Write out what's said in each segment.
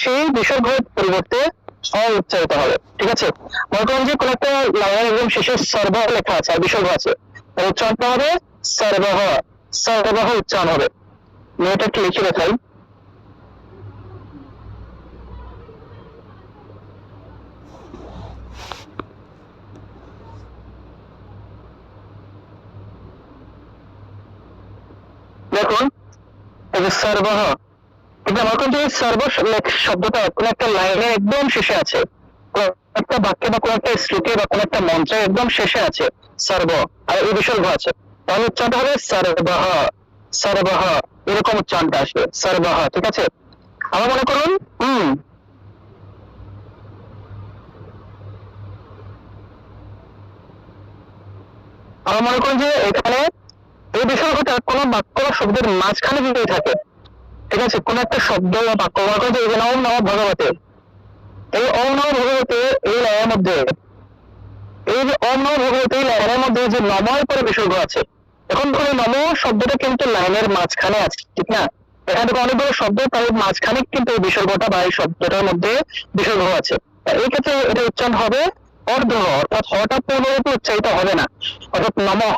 সেই বিসর্গের পরিবর্তে উচ্চারিত হবে। ঠিক আছে, মনে করেন যে কোন একটা লাইনের একদম শেষে সর্ব লেখা আছে আর বিসর্গ আছে, উচ্চারণটা হবে সর্বহ। সর্বহ উচ্চারণ হবে। আমি এটা একটু লিখে দেখাই। দেখুন এই যে সর্বহ, এটা মনে করেন যে সর্ব শব্দটা কোন একটা লাইনের একদম শেষে আছে, একটা বাক্যে বা কোন একটা শ্লোকে বা কোন একটা মন্ত্রে একদম শেষে আছে সর্ব, আর এই বিসর্গ আছে, তাহলে উচ্চারণটা হবে সর্বহ। সর্বহ এরকম উচ্চারণটা আসবে, সর্বহ। ঠিক আছে, আবার মনে করুন আমার মনে করেন যে এখানে এই বিসর্গটা কোনো বাক্য বা শব্দের মাঝখানে যদি থাকে, ঠিক আছে, কোন একটা শব্দ বা বাক্য, মনে করেন যে এই যে ওম নমঃ ভগবতে, এই ওম নমঃ ভগবতে এই লাইনের মধ্যে, এই যে ওম নমঃ ভগবতে এই লাইনের মধ্যে যে নমঃ পরে বিসর্গ আছে, এখন ধরো নমঃ শব্দটা কিন্তু লাইনের মাঝখানে আছে, ঠিক না? এখানে দেখো অনেকগুলো শব্দ, তার মাঝখানে কিন্তু এই বিসর্গটা বা এই শব্দটার মধ্যে বিসর্গ আছে। এই ক্ষেত্রে এটা উচ্চারণ হবে অর্ধ, অর্থাৎ হটা পূর্ণরূপে উচ্চারিত হবে না, অর্থাৎ নমঃ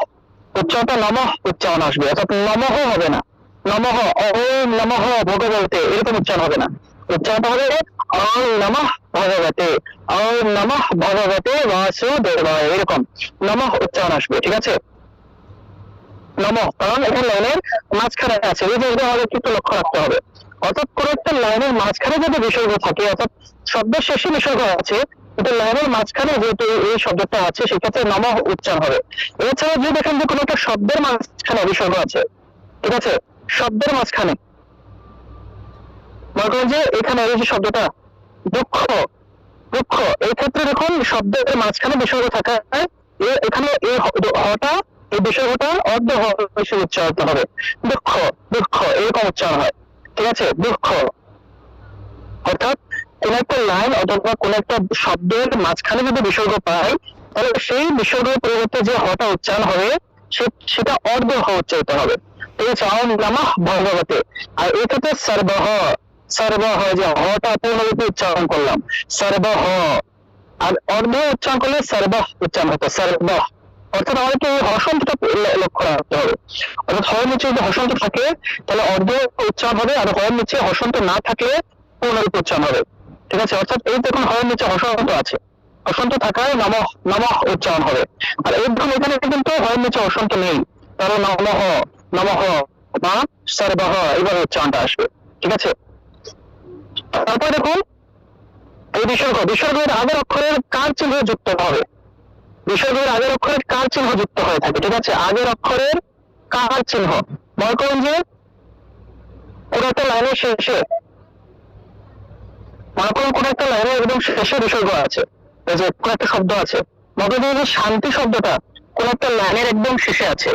উচ্চারণটা নমঃ উচ্চারণ আসবে, অর্থাৎ নমঃ হবে না। নমঃ ওম নমঃ ভগবতে এরকম উচ্চারণ হবে না, উচ্চারণটা হবে ওম নমঃ ভগবতে, ওম নমঃ ভগবতে বাসুদেবায়, এরকম নমঃ উচ্চারণ আসবে। ঠিক আছে, নমঃ, কারণ এখানে লাইনের মাঝখানে আছে, এই যে এটা আমাদের একটু লক্ষ্য রাখতে হবে। অর্থাৎ কোন একটা লাইনের মাঝখানে যদি বিসর্গ থাকে, অর্থাৎ শব্দের শেষে বিসর্গ আছে, কিন্তু লাইনের মাঝখানে যেহেতু এই শব্দটা আছে, সেক্ষেত্রে নমঃ উচ্চারণ হবে। এছাড়া যদি দেখেন যে কোনো একটা শব্দের মাঝখানে বিসর্গ আছে, ঠিক আছে, শব্দের মাঝখানে, মনে করেন যে এখানে এই যে শব্দটা দুঃখ, দুঃখ, এই ক্ষেত্রে দেখুন শব্দের মাঝখানে বিসর্গ থাকায় এখানে এই হটা, এই বিসর্গটা অর্ধ হিসেবে উচ্চারিত হবে, দুঃখ, দুঃখ এরকম উচ্চারণ হয়। ঠিক আছে, দুঃখ। অর্থাৎ কোন একটা লাইন অথবা কোন একটা শব্দের মাঝখানে যদি বিসর্গ পাই, তাহলে সেই বিসর্গের পরিবর্তে যে হটা উচ্চারণ হবে সেটা অর্ধ উচ্চারিত হবে। ঠিক আছে, ওম নমঃ ভগবতে। আর এই ক্ষেত্রে সর্বহ, সর্বহ যে হটা পূর্ণরূপে উচ্চারণ করলাম, সর্বহ, আর অর্ধ উচ্চারণ করলে সর্বহ উচ্চারণ হতো, সর্বহ। অর্থাৎ আমাদেরকে এই হসন্তটা লক্ষ্য রাখতে হবে। অর্থাৎ হয়ের নিচে যদি হসন্ত থাকে তাহলে অর্ধ উচ্চারণ হবে, আর হয়ের নিচে হসন্ত না থাকলে পূর্ণরূপে উচ্চারণ হবে। ঠিক আছে, অর্থাৎ এই দেখুন হয়ের নিচে হসন্ত আছে, হসন্ত থাকায় নমঃ, নমঃ উচ্চারণ হবে। আর এই দেখুন এখানে কিন্তু হয়ের নিচে হসন্ত নেই, তাহলে নমঃ, নমঃ বা সর্বহ এইভাবে উচ্চারণটা আসবে। ঠিক আছে, তারপর দেখুন এই বিসর্গ, বিসর্গের আগের অক্ষরের কার চিহ্ন যুক্ত হবে, বিসর্গের আগের অক্ষরের কার চিহ্ন যুক্ত হয়ে থাকে। ঠিক আছে, আগের অক্ষরের কার চিহ্ন, মনে করুন যে কোন একটা লাইনের শেষে, মনে করুন কোন একটা লাইনের একদম শেষে বিসর্গ আছে, এই যে কোন একটা শব্দ আছে, মনে করুন যে শান্তি শব্দটা কোন একটা লাইনের একদম শেষে আছে।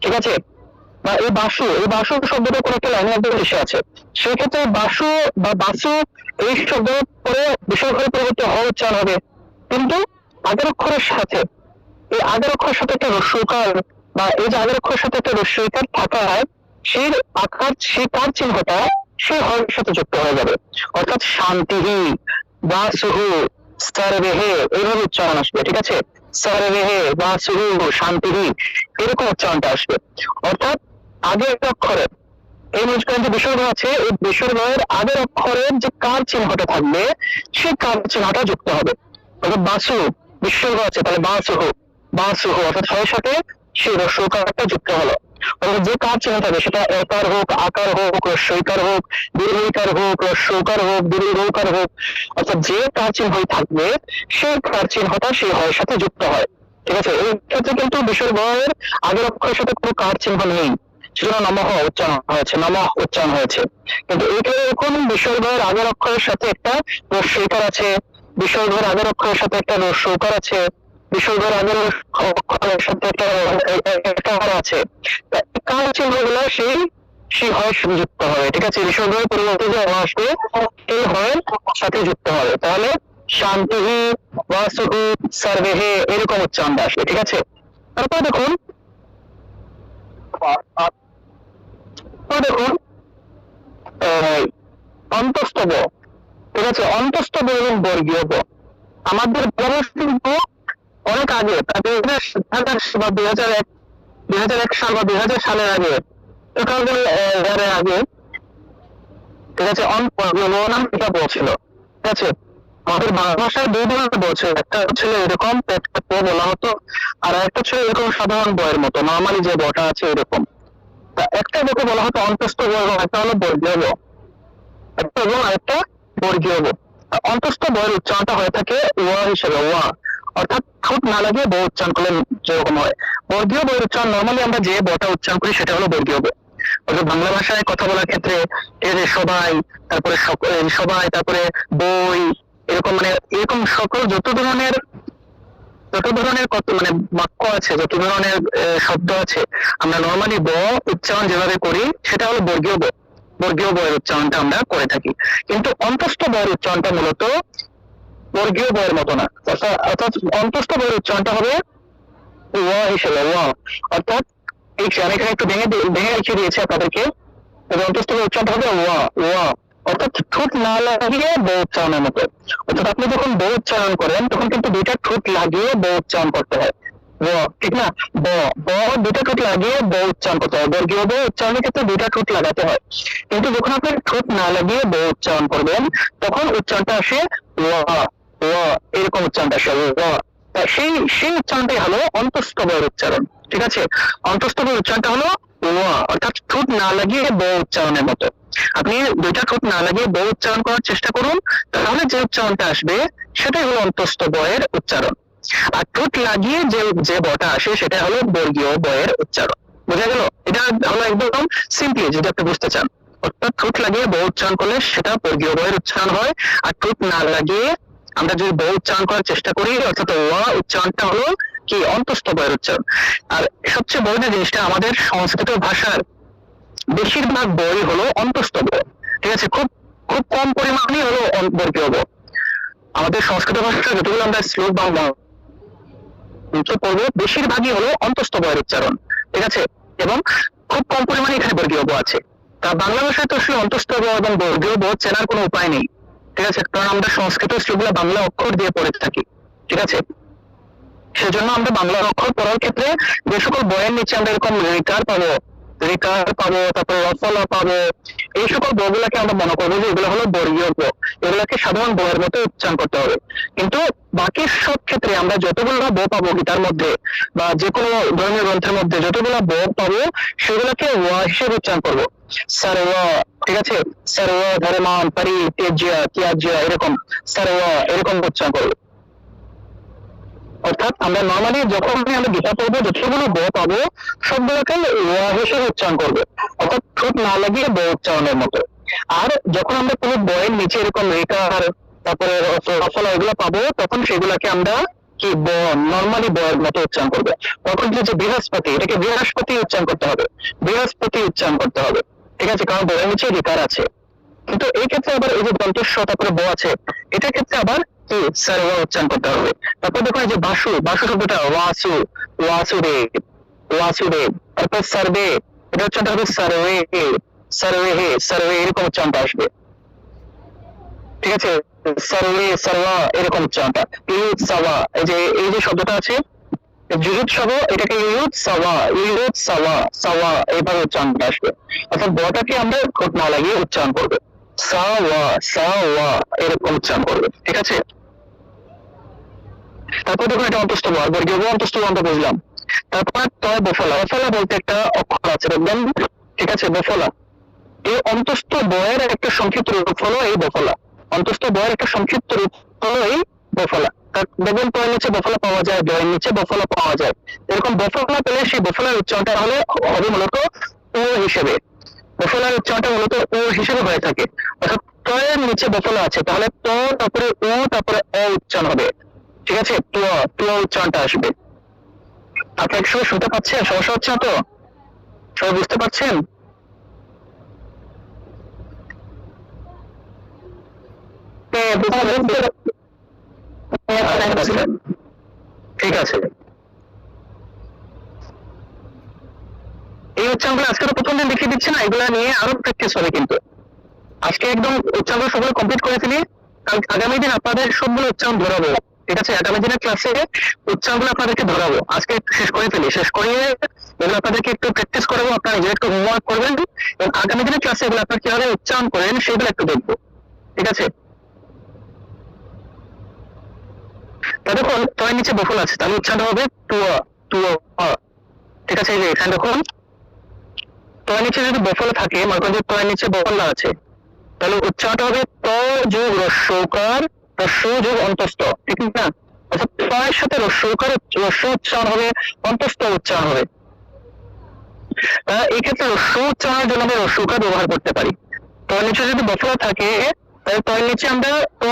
ঠিক আছে, বা এই বাসু, এই বাসু শব্দটা কোন একটা লাইনের একদম শেষে আছে, সেক্ষেত্রে বাসু বা বাসু এই শব্দের পরে বিসর্গের পরিবর্তে হ উচ্চারণ হবে, কিন্তু আগের অক্ষরের সাথে, এই আগের অক্ষরের সাথে একটা রস্যইকার, বা এই যে আগের অক্ষরের সাথে একটা রস্যইকার থাকায় সেই আকার, সেই কার চিহ্নটা সেই হরের সাথে যুক্ত হয়ে যাবে। অর্থাৎ শান্তিহি বা সুহু সর্বেহে এইভাবে উচ্চারণ আসবে। ঠিক আছে, সর্বেহে বা সুহু শান্তিহি এরকম উচ্চারণটা আসবে। অর্থাৎ আগের একটা অক্ষরের, এই মাঝখানে যে বিসর্গ আছে, এই বিসর্গের আগের অক্ষরের যে কার চিহ্নটা থাকবে সেই কার চিহ্নটা যুক্ত হবে। অর্থাৎ বাসু বিসর্গ আছে, তাহলে বাসুহ, বাসুহ অর্থাৎ হয়ের সাথে সেই রস্যকারটা যুক্ত হলো। অর্থাৎ যে কার চিহ্ন থাকবে সেটা একার হোক, আকার হোক, রস্যইকার হোক, দীর্ঘইকার হোক, রস্যকার হোক, দীর্ঘকার হোক, অর্থাৎ যে কার চিহ্নই থাকবে সেই কার চিহ্নটা সেই হয়ের সাথে যুক্ত হয়। ঠিক আছে, এই ক্ষেত্রে কিন্তু বিসর্গের আগের অক্ষরের সাথে কোনো কার চিহ্ন নেই, সেজন্য নমঃ উচ্চারণ হয়েছে, নমঃ উচ্চারণ হয়েছে। কিন্তু এইখানে এখন বিসর্গের আগের অক্ষরের সাথে একটা রস্যইকার আছে, বিসর্গের আগের অক্ষরের সাথে একটা রস্যকার আছে, বিসর্গের আগের অক্ষরের সাথে একটা আছে, কার চিহ্নগুলো সেই সেই হয় যুক্ত হবে। ঠিক আছে, বিসর্গের পরিবর্তে যে আসবে এই হয়ের সাথে যুক্ত হবে, তাহলে শান্তিহি বাসুহু সর্বেহে এরকম উচ্চারণটা আসবে। ঠিক আছে, তারপর দেখুন, দেখুন অন্তস্তব, ঠিক আছে, অন্তস্থ ব এবং বর্গীয় ব। আমাদের ভালোবাসার ব অনেক আগে, প্রায় 2000 বা 2001 সাল বা 2000 সালের আগে, 2000 এর আগে, ঠিক আছে, নাম এটা বলছিল। ঠিক আছে, আমাদের বাংলা ভাষায় দুই ধরনের বলছে, একটা ছিল এরকম বলা হতো, আর একটা ছিল এরকম সাধারণ বইয়ের মতো নর্মালি যে বটা আছে এরকম। তা একটা বকে বলা হতো অন্তস্থ ব এবং একটা হলো বর্গীয় ব, একটা এবং আরেকটা বর্গীয় ব। অন্তস্থ বয়ের উচ্চারণটা হয়ে থাকে ওয়া হিসেবে, ওয়া, অর্থাৎ ঠোঁট না লাগিয়ে ব উচ্চারণ করলে যেরকম হয়। বর্গীয় বয়ের উচ্চারণ নর্মালি আমরা যে বটা উচ্চারণ করি সেটা হলো বর্গীয় ব। বাংলা ভাষায় কথা বলার ক্ষেত্রে এই যে সবাই, তারপরে সবাই, তারপরে বই, এরকম মানে এরকম সকল যত ধরনের কত মানে বাক্য আছে, যত ধরনের শব্দ আছে, আমরা নর্মালি ব উচ্চারণ যেভাবে করি সেটা হলো বর্গীয় ব। বর্গীয় বয়ের উচ্চারণটা আমরা করে থাকি, কিন্তু অন্তস্থ বয়ের উচ্চারণটা মূলত বর্গীয় বয়ের মতো না। অর্থাৎ অন্তস্থ বয়ের উচ্চারণটা হবে ওয়া হিসেবে, ওয়া, অর্থাৎ এই আমি এখানে একটু ভেঙে লিখে দিয়েছি আপনাদেরকে। অন্তস্থ বয়ের উচ্চারণটা হবে ওয়া, ওয়া, অর্থাৎ ঠোঁট না লাগিয়ে ব উচ্চারণের মতো। অর্থাৎ আপনি যখন ব উচ্চারণ করেন তখন কিন্তু দুইটা ঠোঁট লাগিয়ে ব উচ্চারণ করতে হয়, ব, ঠিক না? ব, ব দুইটা ঠোঁট লাগিয়ে ব উচ্চারণ করতে হয়, বর্গীয় ব উচ্চারণের ক্ষেত্রে দুইটা ঠোঁট লাগাতে হয়। কিন্তু যখন আপনি ঠোঁট না লাগিয়ে ব উচ্চারণ করবেন তখন উচ্চারণটা আসে ওয়া, ওয়া, এরকম উচ্চারণটা আসে ওয়া। সেই উচ্চারণটাই হলো অন্তস্থ বয়ের উচ্চারণ। ঠিক আছে, অন্তস্থ বয়ের উচ্চারণটা হলো ওয়া, অর্থাৎ ঠোঁট না লাগিয়ে ব উচ্চারণের মতো। আপনি দুইটা ঠোঁট না লাগিয়ে ব উচ্চারণ করার চেষ্টা করুন, তাহলে যে উচ্চারণটা আসবে সেটাই হলো অন্তস্থ বয়ের উচ্চারণ। আর ঠোঁট লাগিয়ে যে বটা আসে সেটা হলো বর্গীয় বয়ের উচ্চারণ। বোঝা গেল? এটা হলো একদম সিম্পলি যদি আপনি বুঝতে চান। অর্থাৎ ঠোঁট লাগিয়ে ব উচ্চারণ করলে সেটা বর্গীয় বয়ের উচ্চারণ হয়, আর ঠোঁট না লাগিয়ে আমরা যদি ব উচ্চারণ করার চেষ্টা করি অর্থাৎ ওয়া উচ্চারণটা হলো কি অন্তস্থ বয়ের উচ্চারণ। আর সবচেয়ে বড় যে জিনিসটা, আমাদের সংস্কৃত ভাষার বেশিরভাগ বই হলো অন্তস্থ ব। ঠিক আছে, খুব খুব কম পরিমাণই হলো বর্গীয় ব। আমাদের সংস্কৃত ভাষা যতগুলো আমরা শ্লোক বা পড়বো বেশিরভাগই হলো অন্তস্থ বয়ের উচ্চারণ। ঠিক আছে, এবং খুব কম পরিমাণে এখানে বর্গীয় ব আছে। তা বাংলা ভাষায় তো আসলে অন্তস্থ ব এবং বর্গীয় ব চেনার কোনো উপায় নেই। ঠিক আছে, কারণ আমরা সংস্কৃত শ্লোকগুলো বাংলা অক্ষর দিয়ে পড়ে থাকি। ঠিক আছে, সেজন্য আমরা বাংলা অক্ষর পড়ার ক্ষেত্রে যে সকল বইয়ের নিচে আমরা এরকম রেকার পাবো, তারপরে রফলা পাবো, এই সকল বইগুলোকে আমরা মনে করবো যে এগুলো হলো বর্গীয় ব, এগুলোকে সাধারণ বইয়ের মতো উচ্চারণ করতে হবে। কিন্তু বাকি সব ক্ষেত্রে আমরা যতগুলো ব পাবো গীতার মধ্যে বা যে কোনো ধর্মীয় গ্রন্থের মধ্যে যতগুলো ব পাবো সেগুলোকে ওয়া হিসেবে উচ্চারণ করবো। সর্ব, ঠিক আছে, সর্ব ধর্মান পরিত্যজ্য ত্যাজ্য, এরকম সর্ব এরকম উচ্চারণ করবো। অর্থাৎ আমরা নর্মালি যখন আমরা গীতা পড়বো যতগুলো ব পাবো সবগুলোকে ওয়া হিসেবে উচ্চারণ করবো, অর্থাৎ ঠোঁট না লাগিয়ে ব উচ্চারণের মতো। আর যখন আমরা কোনো বইয়ের নিচে এরকম রেখার, তারপরে রফলা এগুলো পাবো তখন সেগুলাকে আমরা কি নর্মালি বয়ের মতো উচ্চারণ করবো। তখন যে বৃহস্পতি, এটাকে বৃহস্পতি উচ্চারণ করতে হবে, বৃহস্পতি উচ্চারণ করতে হবে। ঠিক আছে, কারণ বইয়ের নিচে রেখার আছে। কিন্তু এই ক্ষেত্রে আবার এই যে দন্তস্ব তারপরে ব আছে, এটার ক্ষেত্রে আবার কি সর্ব উচ্চারণ করতে হবে। তারপর দেখো এই যে বাসু, বাসু শব্দটা ওয়াসু, ওয়াসুদেব, ওয়াসুদেব, তারপর সর্বে, এটা উচ্চারণটা হবে সর্বে, সর্বে হে, সর্বে এরকম উচ্চারণটা আসবে। ঠিক আছে, সর্বে সর্বা এরকম উচ্চারণটা। ইউৎ সাওয়া, এই যে শব্দটা আছে জুজুৎ সব, এটাকে ইউৎ সাওয়া, ইউৎ সাওয়া, সাওয়া এইভাবে উচ্চারণটা আসবে। অর্থাৎ বটাকে আমরা ঠোঁট না লাগিয়ে উচ্চারণ করবো, সাওয়া, সাওয়া এরকম উচ্চারণ করবে। ঠিক আছে, তারপর দেখুন এটা অন্তস্থ ব, আর বর্গীয় ব অন্তস্থ ব আমরা বুঝলাম। তারপর তয় বফলা, বফলা বলতে একটা অক্ষর আছে দেখবেন। ঠিক আছে, বফলা, এই অন্তস্থ বয়ের একটা সংক্ষিপ্ত রূপ হলো এই বফলা। অন্তস্থ বয়ের একটা সংক্ষিপ্ত রূপ হলো এই বফলা। দেখবেন তয়ের নিচে বফলা পাওয়া যায়, বয়ের নিচে বফলা পাওয়া যায়। এরকম বফলা পেলে সেই বফলার উচ্চারণটা হবে মূলত ও হিসেবে। বফলার উচ্চারণটা মূলত ও হিসেবে হয়ে থাকে। অর্থাৎ তয়ের নিচে বফলা আছে, তাহলে ত তারপরে ও তারপরে অ উচ্চারণ হবে। ঠিক আছে, ত উচ্চারণটা আসবে। আপনি একসঙ্গে শুনতে পাচ্ছেন? সমস্যা হচ্ছে না তো? সবাই বুঝতে পারছেন? ঠিক আছে, এই উচ্চারণগুলো আজকে তো প্রথম দিন দেখিয়ে দিচ্ছে না, এগুলা নিয়ে আরো প্র্যাকটিস হবে। কিন্তু আজকে একদম উচ্চারণ সবাই কমপ্লিট করে ফেলি, আগামী দিন আপনাদের সবগুলো উচ্চারণ ধরাবো, ঠিক আছে? আগামী দিনের ক্লাসে উচ্চারণগুলো আপনাদেরকে ধরাবো। আজকে একটু শেষ করে ফেলি, শেষ করিয়ে এগুলো আপনাদেরকে একটু প্র্যাকটিস করাবো, আপনারা নিজের একটু হোমওয়ার্ক করবেন এবং আগামী দিনের ক্লাসে এগুলো আপনারা কিভাবে উচ্চারণ করেন সেগুলো একটু দেখবো, ঠিক আছে? তা দেখুন তয়ের নিচে বফল আছে, তাহলে উচ্চারণ হবে তুয়া, তুয়া, ঠিক আছে? এই যে এখানে দেখুন তয়ের নিচে যদি বফল থাকে, মনে করেন যে তয়ের নিচে বফল না আছে, তাহলে উচ্চারণটা হবে ত যোগ রস্যকার, রস্য যোগ অন্তস্থ, ঠিক না? অর্থাৎ তয়ের সাথে রস্যকার রস্য উচ্চারণ হবে, অন্তস্থ উচ্চারণ হবে। এই ক্ষেত্রে রস্য উচ্চারণের জন্য আমরা রস্যকার ব্যবহার করতে পারি। তয়ের নিচে যদি বফল থাকে তাহলে তয়ের নিচে আমরা ত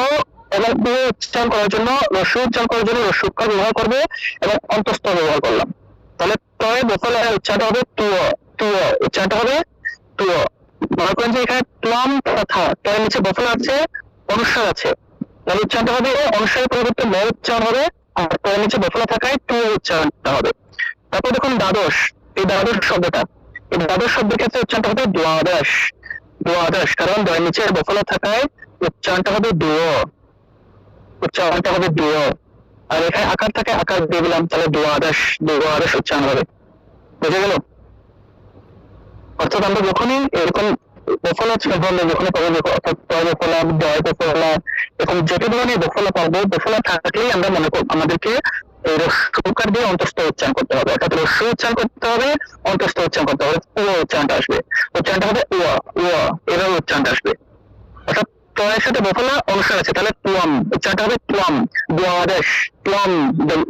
এবং ব উচ্চারণ করার জন্য রস্য উচ্চারণ করার জন্য রস্যকার ব্যবহার করবো এবং অন্তস্থ ব্যবহার করলাম। তাহলে তয়ে বফলের উচ্চারণটা হবে তুয়, তুয় উচ্চারণটা হবে তুয়। মনে করেন যে এখানে ত্বম তথা, তয়ের নিচে বফল আছে, অনুস্বার আছে, তাহলে উচ্চারণটা হবে অনুস্বারের পরিবর্তে ম উচ্চারণ হবে, আর তয়ের নিচে বফল থাকায় তুয় উচ্চারণটা হবে। তারপর দেখুন দ্বাদশ, এই দ্বাদশ শব্দটা, এই দ্বাদশ শব্দের ক্ষেত্রে উচ্চারণটা হবে দ্বাদশ, দ্বাদশ, কারণ দ্বয়ের নিচে বফল থাকায় উচ্চারণটা হবে দুয়, উচ্চারণটা হবে দুয়। আর এখানে আকার থাকে, আকার দিয়ে দিলাম, তাহলে দ্বাদশ, দ্বাদশ উচ্চারণ হবে। বুঝে গেল? অর্থাৎ আমরা যখনই এরকম বফল বললে, যখনই পাবো অর্থাৎ বফলা, দয় বফলা, এরকম যত ধরনের বফলা পাবো, বফলা থাকলেই আমরা মনে করব আমাদেরকে রস্যকার দিয়ে অন্তস্থ উচ্চারণ করতে হবে, অর্থাৎ রস্য উচ্চারণ করতে হবে, অন্তস্থ উচ্চারণ করতে হবে, ও উচ্চারণটা আসবে, উচ্চারণটা হবে উয়া, উয়া, এভাবে উচ্চারণটা আসবে। অর্থাৎ তয়ের সাথে বফলা অনুস্বার আছে, তাহলে তুয়াম, উচ্চারণটা হবে তুয়াম, দ্বাদশ, তুয়াম,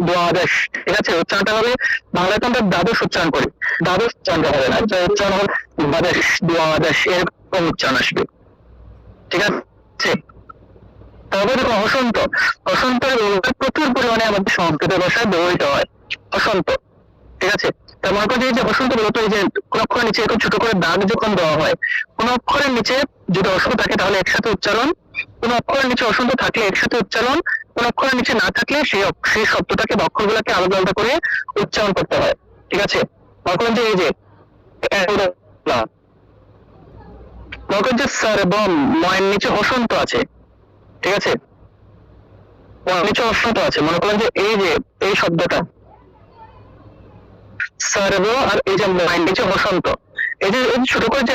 দ্বাদশ, ঠিক আছে? উচ্চারণটা হবে, বাংলাতে আমরা দ্বাদশ উচ্চারণ করি, দ্বাদশ উচ্চারণটা হবে না, উচ্চারণ হবে দ্বাদশ, দ্বাদশ, এরকম উচ্চারণ আসবে, ঠিক আছে? তবে দেখো হসন্ত, হসন্তের ব্যবহার প্রচুর পরিমাণে আমাদের সংস্কৃত ভাষায় ব্যবহৃত হয়, হসন্ত, ঠিক আছে? তার মনে করি যে হসন্ত বলতো এই যে কোন অক্ষরের নিচে এরকম ছোট করে দাগ যখন দেওয়া হয়, কোন অক্ষরের নিচে যদি অসন্ত থাকে তাহলে একসাথে উচ্চারণ, কোন অক্ষরের নিচে অসন্ত থাকলে একসাথে উচ্চারণ, কোন অক্ষরের নিচে না থাকলে সেই শব্দটাকে বা অক্ষরগুলোকে আলাদা আলাদা করে উচ্চারণ করতে হয়, ঠিক আছে? মনে করেন যে এই যে মনে করেন যে সর্বম, ময়ের নিচে হসন্ত আছে, ঠিক আছে? নিচে হসন্ত আছে, মনে করেন যে এই যে এই শব্দটা সর্ব, আর এই যে ময়ের নিচে হসন্ত, এই যে ছোট করে যে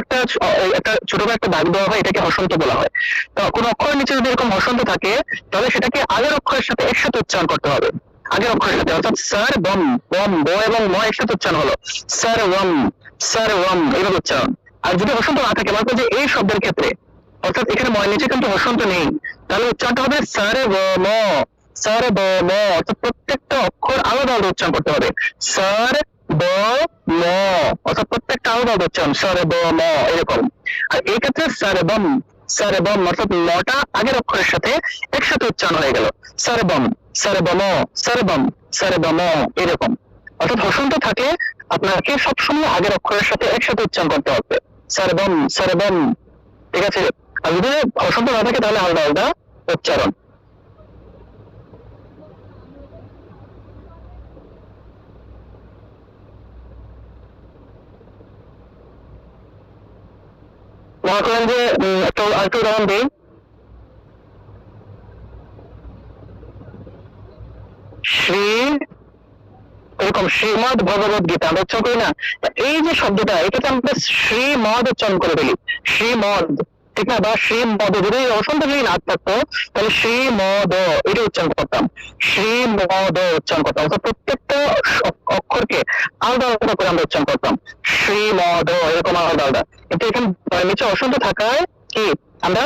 একটা ছোট করে একটা দাগ দেওয়া হয়, এটাকে হসন্ত বলা হয়। তো কোন অক্ষরের নিচে যদি এরকম হসন্ত থাকে তাহলে সেটাকে আগের অক্ষরের সাথে একসাথে উচ্চারণ করতে হবে, আগের অক্ষরের সাথে, অর্থাৎ স্যার বম, বম, ব এবং ম একসাথে উচ্চারণ হলো, স্যার ওয়াম, স্যার ওয়াম, এইভাবে উচ্চারণ। আর যদি হসন্ত না থাকে, মনে করেন যে এই শব্দের ক্ষেত্রে, অর্থাৎ এখানে ময়ের নিচে কিন্তু হসন্ত নেই, তাহলে উচ্চারণটা হবে স্যার ব ম, স্যার ব ম, অর্থাৎ প্রত্যেকটা অক্ষর আলাদা আলাদা উচ্চারণ করতে হবে, স্যার ব ম, অর্থাৎ প্রত্যেকটা আলাদা আলাদা উচ্চারণ, স্যার ব ম, এরকম। আর এই ক্ষেত্রে সর্বম, সর্বম অর্থাৎ মটা আগের অক্ষরের সাথে একসাথে উচ্চারণ হয়ে গেল, সর্বম, সর্বম, সর্বম, সর্বম, এরকম। অর্থাৎ হসন্ত থাকে আপনাকে সবসময় আগের অক্ষরের সাথে একসাথে উচ্চারণ করতে হবে, সর্বম, সর্বম, ঠিক আছে? আর যদি হসন্ত না থাকে তাহলে আলাদা আলাদা উচ্চারণ। মনে করেন যে একটা আরেকটা উদাহরণ দিই, শ্রী, এরকম শ্রীমদ ভগবত গীতা আমরা উচ্চারণ করি না, এই যে শব্দটা এটাকে আমরা শ্রীমদ উচ্চারণ করে ফেলি, শ্রীমদ, ঠিক না? বা শ্রীমদ, যদি অসন্ত যদি না থাকতো তাহলে শ্রীমদ এটা উচ্চারণ করতাম, শ্রীমদ উচ্চারণ করতাম, অর্থাৎ প্রত্যেকটা অক্ষরকে আলাদা আলাদা করে আমরা উচ্চারণ করতাম, শ্রীমদ, এরকম আলাদা আলাদা। কিন্তু এখানে নিচে অসন্ত থাকায় কি আমরা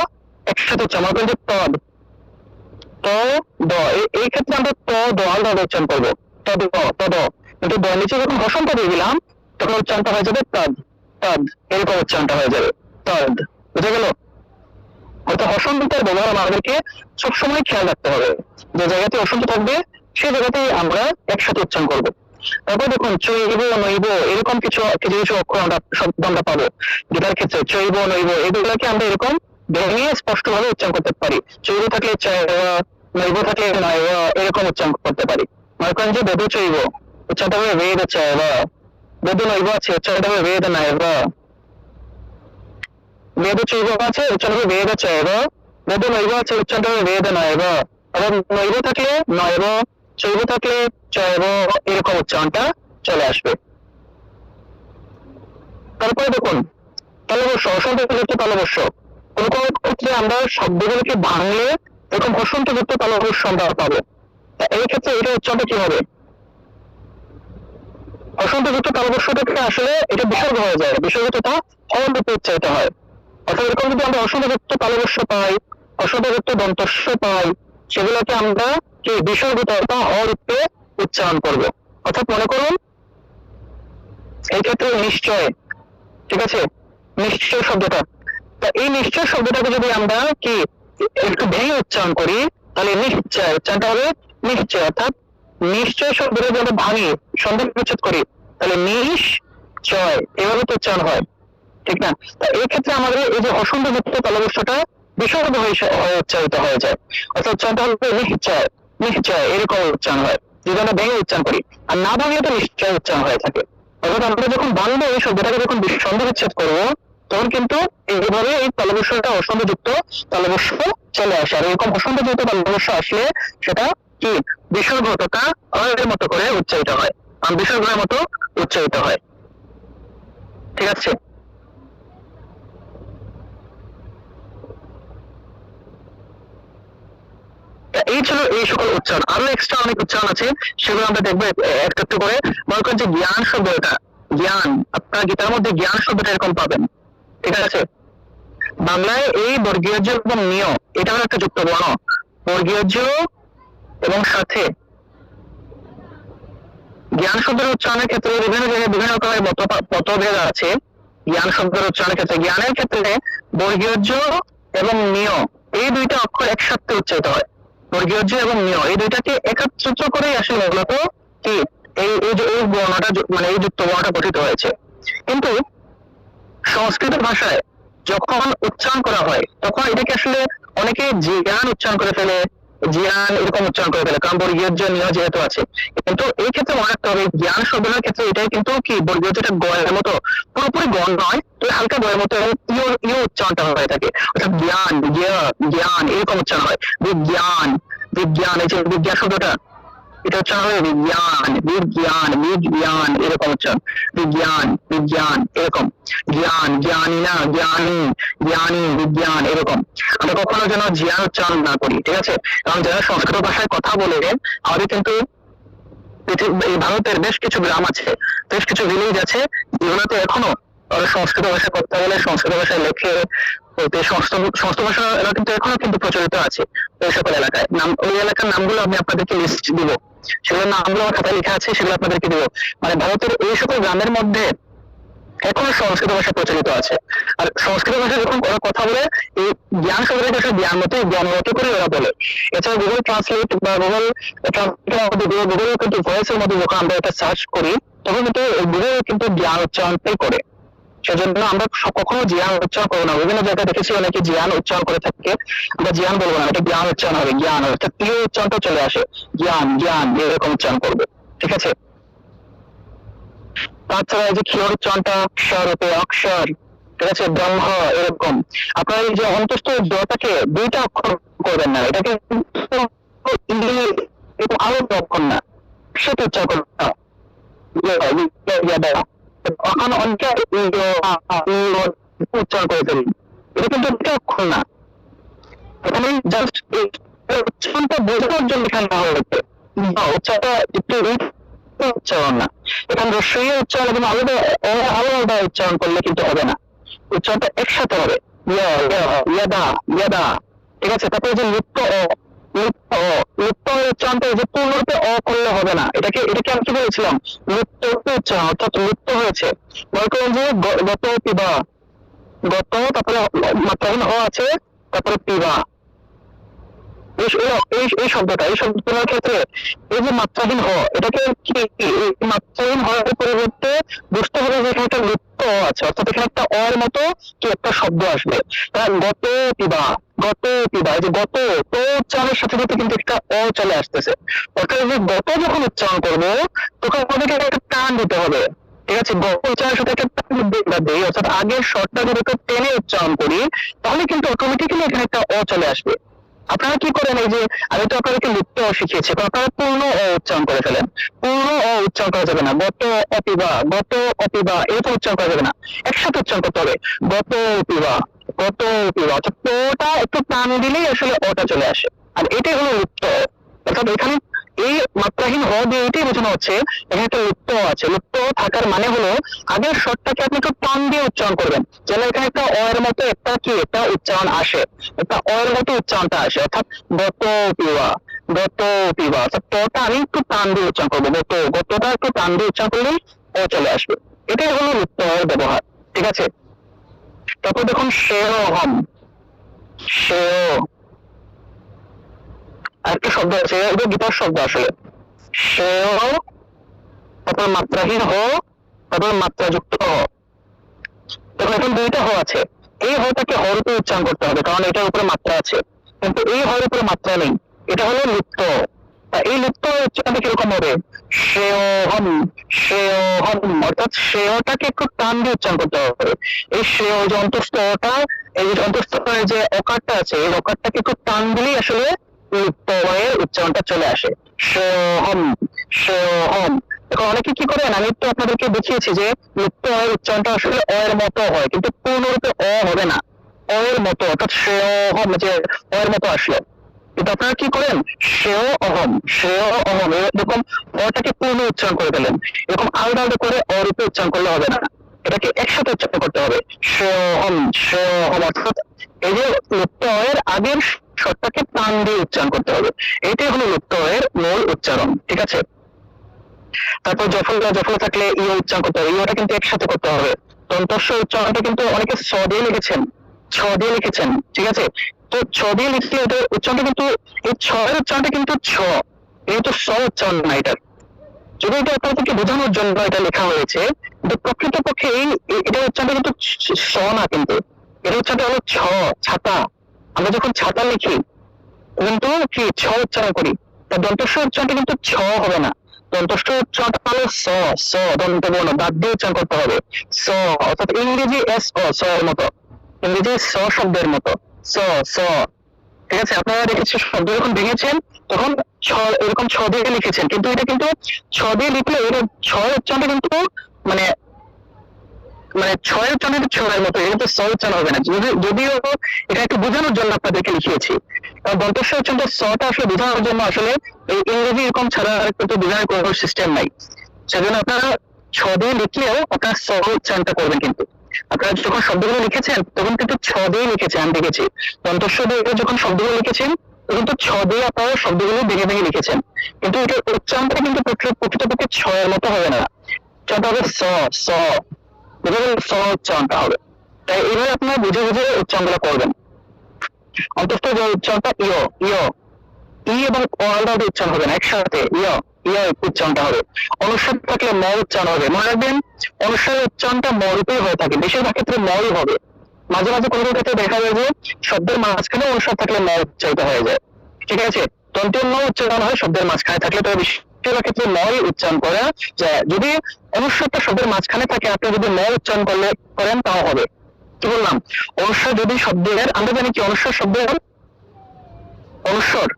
একসাথে উচ্চারণ করি, যে পদ, ত দ, এই ক্ষেত্রে আমরা ত দ আলাদা উচ্চারণ করবো, তদ, তদ। কিন্তু দ নিচে যখন হসন্ত দিয়ে দিলাম তখন উচ্চারণটা হয়ে যাবে তদ, তদ, এরকম উচ্চারণটা হয়ে যাবে, তদ। বুঝে গেল? অর্থাৎ হসন্তের ব্যবহার আমাদেরকে সবসময় খেয়াল রাখতে হবে, যে জায়গাতে হসন্ত থাকবে সেই জায়গাতে আমরা একসাথে উচ্চারণ করবো। তারপর দেখুন চৈব, নৈব, এরকম কিছু কিছু কিছু অক্ষর আমরা শব্দ আমরা পাবো, যেটার ক্ষেত্রে চৈব, নৈব, এগুলোকে আমরা এরকম ভেঙে স্পষ্ট ভাবে উচ্চারণ করতে পারি, চৈব থাকলে চৈবা, নৈব থাকলে নৈবা, এরকম উচ্চারণ করতে পারি। মনে করেন যে বেদ চৈব, উচ্চারণটা হবে বেদ চৈবা, বেদ নৈব আছে, উচ্চারণটা হবে বেদ নাইবা, বেদ চৈব আছে, উচ্চারণ হবে বেদ চৈব, বেদ নৈব আছে উচ্চারণটা হবে বেদ নৈব, আবার নৈব থাকলে নৈব, চৈব থাকলে চৈব, এরকম উচ্চারণটা চলে আসবে। তারপরে দেখুন তালবস্য, অসন্ত যুক্ত তালবস্য, কোন কোন ক্ষেত্রে আমরা শব্দগুলোকে ভাঙলে এরকম অসন্ত যুক্ত তালবস্য আমরা পাবো। এই ক্ষেত্রে এটা উচ্চারণটা কি হবে? অসন্ত যুক্ত তালবস্যটাকে আসলে এটা বিসর্গ হয়ে যায়, বিসর্গটা হল রূপে উচ্চারিত হয়। অর্থাৎ এরকম যদি আমরা অসন্ত যুক্ত তালবস্য পাই, অসন্ত যুক্ত দন্তস্য পাই, সেগুলোকে আমরা কি বিসর্গটা হ রূপে উচ্চারণ করবো। অর্থাৎ মনে করুন এই ক্ষেত্রে নিশ্চয়, ঠিক আছে, নিশ্চয় শব্দটা, এই নিশ্চয় শব্দটাকে যদি আমরা কি একটু ভেঙে উচ্চারণ করি তাহলে নিশ্চয় উচ্চারণটা হবে নিশ্চয়। অর্থাৎ নিশ্চয় শব্দটা যদি আমরা ভাঙি, সন্দেহ বিচ্ছেদ করি, তাহলে নিশ্চয় এভাবে তো উচ্চারণ হয়, ঠিক না? তা এই ক্ষেত্রে আমাদের এই যে অসন্ত যুক্ত তালবস্যটা বিসর্গ হয়ে উচ্চারিত হয়ে যায়। অর্থাৎ উচ্চারণটা হবে নিশ্চয়, নিশ্চয় এরকম উচ্চারণ হয় যদি আমরা ভেঙে উচ্চারণ করি, আর না ভাঙিয়ে তো নিশ্চয় উচ্চারণ হয়ে থাকে। অর্থাৎ আমরা যখন ভাঙবো এই শব্দটাকে যখন সন্দেহ বিচ্ছেদ করবো তখন কিন্তু এইভাবে এই তালবস্যটা অসন্ত যুক্ত তালবস্য চলে আসে। আর এরকম অসন্ত যুক্ত তালবস্য আসলে সেটা কি বিসর্গটা এর মতো করে উচ্চারিত হয়, বিসর্গের মতো উচ্চারিত হয়, ঠিক আছে? এই ছিল এই সকল উচ্চারণ। আরো এক্সট্রা অনেক উচ্চারণ আছে, সেগুলো আমরা দেখবো একটু একটু করে। মনে করেন যে জ্ঞান শব্দটা, জ্ঞান, আপনারা গীতার মধ্যে জ্ঞান শব্দটা এরকম পাবেন, ঠিক আছে? বাংলায় এই বর্গীয় জ এবং নিয়, এটা হলো একটা যুক্ত বর্ণ, বর্গীয় জ এবং সাথে জ্ঞান শব্দের উচ্চারণের ক্ষেত্রে বিভিন্ন জায়গায় বিভিন্ন রকমের মতভেদ আছে। জ্ঞান শব্দের উচ্চারণের ক্ষেত্রে, জ্ঞানের ক্ষেত্রে বর্গীয় জ এবং নিয় এই দুইটা অক্ষর একসাথে উচ্চারিত হয়। বর্গীয় জ এবং নিয় এই দুইটাকে একত্রিত করেই আসলে মূলত কি এই বর্ণটা মানে এই যুক্ত বর্ণটা গঠিত হয়েছে। কিন্তু সংস্কৃত ভাষায় যখন উচ্চারণ করা হয় তখন এটাকে আসলে অনেকে জিয়ান উচ্চারণ করে ফেলে, জিয়ান এরকম উচ্চারণ করে ফেলে, কারণ বর্গীয় জ নিয় যেহেতু আছে। কিন্তু এই ক্ষেত্রে মনে রাখতে হবে জ্ঞান শব্দের ক্ষেত্রে এটাই কিন্তু কি বর্গীয় যেটা গয়ের মতো, পুরোপুরি গণ নয়, তো হালকা গয়ের মতো ইয় উচ্চারণটা হয়ে থাকে। অর্থাৎ জ্ঞান, জ্ঞান এরকম উচ্চারণ হয়। বিজ্ঞান, বিজ্ঞান, এই যে বিজ্ঞান শব্দটা এটা উচ্চারণ হবে বিজ্ঞান, বিজ্ঞান, বিজ্ঞান এরকম উচ্চারণ, বিজ্ঞান, বিজ্ঞান এরকম, জ্ঞান, জ্ঞানী না, জ্ঞানী, জ্ঞানী, বিজ্ঞান এরকম। আমরা কখনো যেন জ্ঞান উচ্চারণ না করি, ঠিক আছে? কারণ যারা সংস্কৃত ভাষায় কথা বলে আমাদের কিন্তু এই ভারতের বেশ কিছু গ্রাম আছে, বেশ কিছু ভিলেজ আছে যেগুলোতে এখনো সংস্কৃত ভাষায় কথা বলে, সংস্কৃত ভাষায় লেখে, সমস্ত ভাষা এরা কিন্তু এখনো কিন্তু প্রচলিত আছে ওই সকল এলাকায়। নাম ওই এলাকার নামগুলো আমি আপনাদেরকে লিস্ট দিব, সেগুলোর নামগুলো আমার খাতায় লেখা আছে, সেগুলো আপনাদেরকে দিব। মানে ভারতের এই সকল গ্রামের মধ্যে এখনো সংস্কৃত ভাষা প্রচলিত আছে। আর সংস্কৃত ভাষা যখন ওরা কথা বলে এই জ্ঞান শব্দের ভাষা জ্ঞান মতো করে ওরা বলে। এছাড়া গুগল ট্রান্সলেট বা গুগল কিন্তু ভয়েসের মধ্যে যখন আমরা এটা সার্চ করি তখন কিন্তু গুগল কিন্তু জ্ঞান উচ্চারণটাই করে। সেজন্য আমরা কখনো জিয়ান উচ্চারণ করবো না। বিভিন্ন জায়গায় দেখেছি অনেকে জিয়ান উচ্চারণ করে থাকে, আমরা জিয়ান বলবো না, এটা জ্ঞান উচ্চারণ হবে, জ্ঞান, অর্থাৎ প্রিয় উচ্চারণটা চলে আসে, জ্ঞান, জ্ঞান এরকম উচ্চারণ করবে, ঠিক আছে? তাছাড়া এই যে ক্ষীর উচ্চারণটা অক্ষর হতে অক্ষর, ঠিক আছে, ব্রহ্ম এরকম। আপনার এই যে অন্তস্থ জটাকে দুইটা অক্ষর করবেন না, এটাকে আরো অক্ষর না, সেটা উচ্চারণ করবেন না। এখন অনেকে উচ্চারণ করে ফেলি, এটা কিন্তু দুটো অক্ষর না। এখানে জাস্ট উচ্চারণটা বোঝানোর জন্য এখানে নেওয়া হয়েছে, উচ্চারণটা একটু উচ্চারণ না। এখানে রস্যই উচ্চারণ এবং আলাদা আলাদা উচ্চারণ করলে কিন্তু হবে না, উচ্চারণটা একসাথে হবে, ঠিক আছে? তারপরে যে লিপ্ত লিপ্ত উচ্চারণটা যে পূর্ণরূপে করলে হবে না, এটাকে আমি কি বলেছিলাম, লিপ্ত উচ্চারণ, অর্থাৎ লিপ্ত হয়েছে। মনে করেন যে গত পিবা, গত, তারপরে মাত্রাহীন আছে, তারপরে পিবা, এই শব্দটা, এই শব্দটার ক্ষেত্রে এই যে মাত্রাহীন এটাকে কি মাত্রাহীন হওয়ার পরিবর্তে বুঝতে হবে যে এখানে একটা লিপ্ত আছে, অর্থাৎ এখানে একটা অর মতো কি একটা শব্দ আসবে। গত পিবা, গত পিবা, এই যে গত তো উচ্চারণের সাথে সাথে কিন্তু একটা অ চলে আসতেছে। অর্থাৎ যে গত যখন উচ্চারণ করবো তখন আমাদেরকে একটা টান দিতে হবে, ঠিক আছে, গ উচ্চারণের সাথে একটা দিই, অর্থাৎ আগের স্বরটা যদি একটু টেনে উচ্চারণ করি তাহলে কিন্তু অটোমেটিক্যালি এখানে একটা অ চলে আসবে। আপনারা কি করেন, এই যে আমি তো আপনাদেরকে লিপ্ত অ শিখিয়েছি, আপনারা পূর্ণ অ উচ্চারণ করে ফেলেন। পূর্ণ অ উচ্চারণ করা যাবে না, গত অপিবা এরকম উচ্চারণ করা যাবে না, একসাথে উচ্চারণ করতে হবে গত অপিবা, গত অপিবা, অর্থাৎ পটা একটু টান দিলেই আসলে অটা চলে আসে। আর এটাই হলো লিপ্ত অ। অর্থাৎ এখানে এই মাত্রাহীন হ দিয়ে এটাই বোঝানো হচ্ছে এখানে একটা লিপ্ত অ আছে। লিপ্ত অ থাকার মানে হলো আগের স্বরটাকে আপনি একটু টান দিয়ে উচ্চারণ করবেন, যেন এখানে একটা অ এর মতো একটা উচ্চারণ আসে, একটা অ এর মতো উচ্চারণটা আসে, অর্থাৎ গত পিবা, গত পিবা, অর্থাৎ টটা আমি একটু টান দিয়ে উচ্চারণ করবো, গতটা একটু টান দিয়ে উচ্চারণ করলেই অ চলে আসবে। এটাই হলো লিপ্ত অ এর ব্যবহার। ঠিক আছে, তারপর দেখুন শ্রেয় হম, শ্রেয় আরেকটা শব্দ আছে, এটা গীতার শব্দ আসলে। শ্রেয়, তারপর মাত্রাহীন হ, তারপর মাত্রাযুক্ত হ। দেখুন এখন দুইটা হ আছে, এই হটাকে হ রূপে উচ্চারণ করতে হবে কারণ এটার উপরে মাত্রা আছে, কিন্তু এই হর উপরে মাত্রা নেই, এটা হলো লিপ্ত। তা এই লিপ্ত উচ্চারণটা কিরকম হবে? শ্রেয়হম, শ্রেয়হম, অর্থাৎ শ্রেয়টাকে একটু টান দিয়ে উচ্চারণ করতে হবে। এই শ্রেয় যে অন্তস্থ অটা, এই যে অন্তস্থ যে অকারটা আছে, এই অকারটাকে একটু টান দিলেই আসলে লিপ্ত এর উচ্চারণটা চলে আসে। শ্রেয়হম, শ্রেয়হম। এখন অনেকে কি করেন, আমি তো আপনাদেরকে দেখিয়েছি যে লিপ্ত এর উচ্চারণটা আসলে অ এর মতো হয়, কিন্তু পূর্ণরূপে অ হবে না, অ এর মতো, অর্থাৎ শ্রেয়হম যে অ এর মতো আসলো। কিন্তু আপনারা কি করেন, শ্রেয় অহম, শ্রেয় অহম এরকম অটাকে পূর্ণ উচ্চারণ করে ফেলেন, এরকম আলাদা আলাদা করে অরূপে উচ্চারণ করলে হবে না, এটাকে একসাথে উচ্চারণ করতে হবে। শ্রেয়হম, শ্রেয়হম, অর্থাৎ এই যে লুপ্ত এর আগের স্বরটাকে টান দিয়ে উচ্চারণ করতে হবে, এটাই হলো লুপ্ত এর মূল উচ্চারণ। ঠিক আছে, তারপর জফলা থাকলে ই উচ্চারণ করতে হবে, ইটা কিন্তু একসাথে করতে হবে। দন্তস্ব উচ্চারণটা কিন্তু অনেকে ছ দিয়ে লিখেছেন, ছ দিয়ে লিখেছেন, ঠিক আছে, তো ছ দিয়ে লিখলে এটা উচ্চারণটা কিন্তু, এই ছ এর উচ্চারণটা কিন্তু ছ, কিন্তু স উচ্চারণ না এটার। যদি এটা আপনাদেরকে বোঝানোর জন্য এটা লেখা হয়েছে, কিন্তু প্রকৃতপক্ষে এটা উচ্চারণটা কিন্তু স না, কিন্তু এটা উচ্চারণটা হলো ছ, ছাতা। আমরা যখন ছাতা লিখি কিন্তু কি ছ উচ্চারণ করি, তার দন্তস্ব উচ্চারণটা কিন্তু ছ হবে না, দন্তস্ব উচ্চারণটা হলো স, স দন্তবর্ণ দাঁত দিয়ে উচ্চারণ করতে হবে, স, অর্থাৎ ইংরেজি এস ও স এর মতো, ইংরেজি স শব্দের মতো, স, স। ঠিক আছে, আপনারা দেখেছেন শব্দ যখন ভেঙেছেন তখন ছ, এরকম ছ দিয়ে লিখেছেন, কিন্তু এটা কিন্তু ছ দিয়ে লিখলে এটা ছ উচ্চারণটা কিন্তু মানে ছয়ের উচ্চারণ কিন্তু ছয়ের মতো, এটা কিন্তু স উচ্চারণ হবে না, যদিও এটা একটু বোঝানোর জন্য আপনাদেরকে লিখিয়েছি, কারণ দন্তস্ব উচ্চারণটা সটা আসলে বোঝানোর জন্য আসলে এই ইংরেজি এরকম ছাড়া কিন্তু বোঝানোর কোনো সিস্টেম নাই, সেজন্য আপনারা ছ দিয়ে লিখলেও আপনারা স উচ্চারণটা করবেন। কিন্তু আপনারা যখন শব্দগুলো লিখেছেন তখন কিন্তু ছ দিয়ে লিখেছেন, আমি দেখেছি দন্তস্ব দিয়ে যখন শব্দগুলো লিখেছেন তখন তো ছ দিয়ে আপনারা শব্দগুলো ভেঙে ভেঙে লিখেছেন, কিন্তু এটার উচ্চারণটা কিন্তু প্রকৃতপক্ষে ছয়ের মতো হবে না, উচ্চারণটা হবে স, স, স উচ্চারণটা হবে। তাই এইভাবে আপনারা বুঝে বুঝে উচ্চারণগুলো করবেন। অন্তত যে উচ্চারণটা ইয়, ইয়, ই এবং আলাদা উচ্চারণ হবে না, একসাথে ইয়, ইয় উচ্চারণটা হবে। অনুস্বার থাকলে ম উচ্চারণ হবে, মনে রাখবেন অনুস্বারের উচ্চারণটা ম রূপেই হয়ে থাকে, বেশিরভাগ ক্ষেত্রে মই হবে, মাঝে মাঝে কোনো ক্ষেত্রে দেখা যায় যে শব্দের মাঝখানে অনুস্বার থাকলে ম উচ্চারিত হয়ে যায়। ঠিক আছে, তন্ত্রের ম উচ্চারণ হয় শব্দের মাঝখানে থাকলে, তবে বেশিরভাগ ক্ষেত্রে মই উচ্চারণ করা যায়। যদি অনুস্বারটা শব্দের মাঝখানে থাকে আপনি যদি ম উচ্চারণ করেন তাও হবে। কি বললাম, অনুস্বার যদি শব্দের, আমরা জানি কি অনুস্বার শব্দের অনুস্বর,